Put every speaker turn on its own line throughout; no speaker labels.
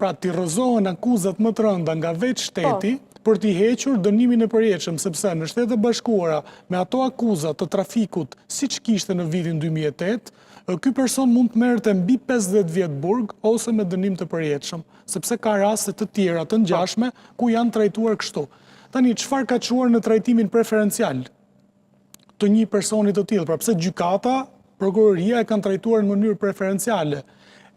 Pra t'i rrëzohen akuzat më të rënda nga vetë shteti për t'i hequr dënimin e përjetshëm, sepse në Shtetet e Bashkuara me ato akuzat të trafikut siç kishte në vitin 2008, ky person mund të merrte mbi 50 vjet burg ose me dënim të përjetshëm, sepse ka raste të tjera të ngjashme ku janë trajtuar kështu. Tani çfarë ka çuar në trajtimin preferencial të një personi të tillë? Pra pse gjykata, prokuroria e kanë trajtuar në mënyrë preferenciale?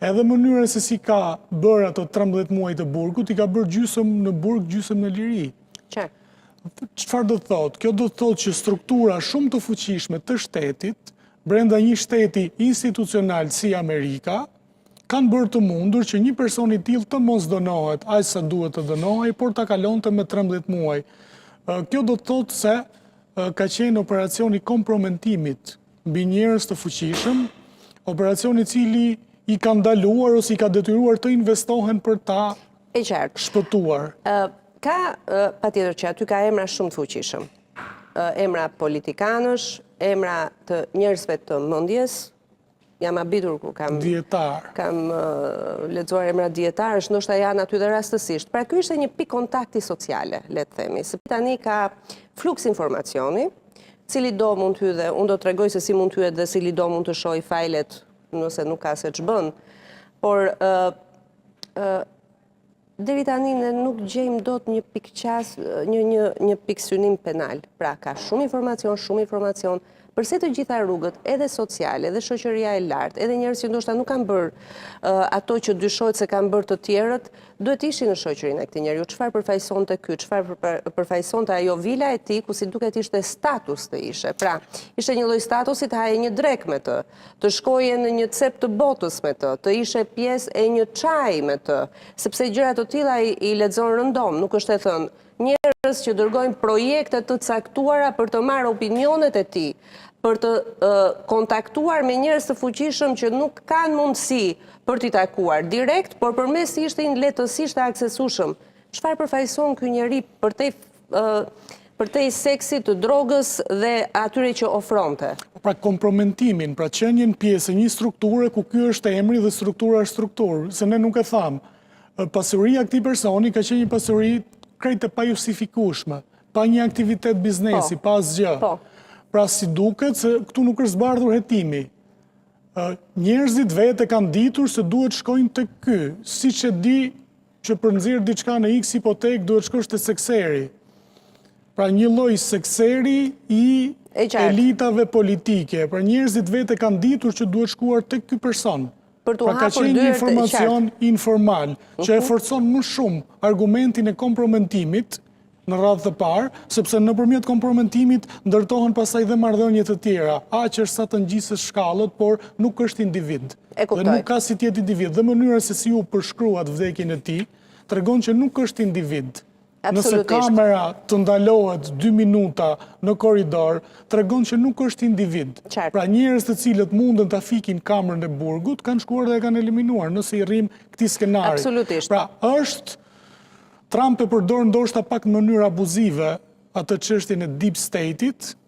Edhe mënyrën se si ka bërë ato 13 muaj të burgut, i ka bërë gjysëm në burg, gjysëm në liri. Çfarë do të thotë? Kjo do të thotë që struktura shumë të fuqishme të shtetit, brenda një shteti institucional si Amerika, kanë bërë të mundur që një person i tillë të mos dënohet aq sa duhet të dënohej, por ta kalonte me 13 muaj. Kjo do të thotë se ka qenë operacioni komprometimit mbi njerëz të fuqishëm, operacioni i cili i ka ndaluar ose i ka detyruar të investohen për ta shpëtuar.
Ka patjetër që aty ka emra shumë të fuqishëm. Emra politikanësh, emra të njerëzve të mendjes. Jam habitur kur kam lexuar emra dietarësh, ndoshta janë aty dhe rastësisht. Pra ky ishte një pikë kontakti sociale, le të themi. Se tani ka fluks informacioni, cili do mund të hyjë dhe unë do t'rregoj se si mund të hyjë dhe cili do mund të shohë fajlet nëse nuk ka se ç'bën. Por deri tani ne nuk gjejmë dot një pikë qas, një pikë synim penal. Pra ka shumë informacion, përse të gjitha rrugët, edhe sociale, edhe shoqëria e lartë, edhe njerëz që ndoshta nuk kanë bërë ato që dyshohet se kanë bërë të tjerët, duhet ishin në shoqërinë e këtij njeriu. Çfarë përfaqësonte ky, çfarë përfaqësonte ajo vila e tij, ku si duket ishte status të ishe. Pra, ishte një lloj statusi të haje një drek me të shkoje në një cep të botës me të ishe pjesë e një çaji me të, sepse gjëra të tilla i lexon rëndom, nuk është e thënë. Njerëz që dërgojnë projekte të caktuara për të marrë opinionet e tij, për të kontaktuar me njerëz të fuqishëm që nuk kanë mundësi për t'i takuar direkt, por përmes ishte lehtësisht të aksesueshëm. Çfarë përfaqëson ky njeri përtej seksit, të drogës dhe atyre që ofronte?
Pra kompromentimin, pra qenien pjesë e një strukture ku ky është emri dhe struktura është strukturë, se ne nuk e thamë. Pasuria e këtij personi ka qenë një pasuri krejt e pa justifikueshme, pa një aktivitet biznesi, pa asgjë. Pra si duket se këtu nuk është zbardhur hetimi. Njerëzit vetë kanë ditur se duhet shkojnë te ky, siç e di që për nxjerr diçka në X hipotek duhet shkosh te sekseri. Pra një lloj sekseri i elitave politike. Pra njerëzit vetë kanë ditur që duhet shkuar tek ky person. Pra ka qenë një informacion informal, që e forcon më shumë argumentin e kompromentimit në radhë të parë, sepse nëpërmjet kompromentimit ndërtohen pastaj dhe marrëdhënie të tjera, aqër sa të ngjisës shkallët, por nuk është individ. Dhe nuk ka si tjetë individ. Dhe mënyra se si u përshkruat vdekjen e tij tregon që nuk është individ. Nëse kamera të ndalohet 2 minuta në korridor, tregon që nuk është individ. Pra njerëz të cilët mundën ta fikin kamerën e burgut, kanë shkuar dhe e kanë eliminuar, nëse i rrim këtij skenari. Pra është Trump e përdor ndoshta pak në mënyrë abuzive atë çështjen e deep state-it,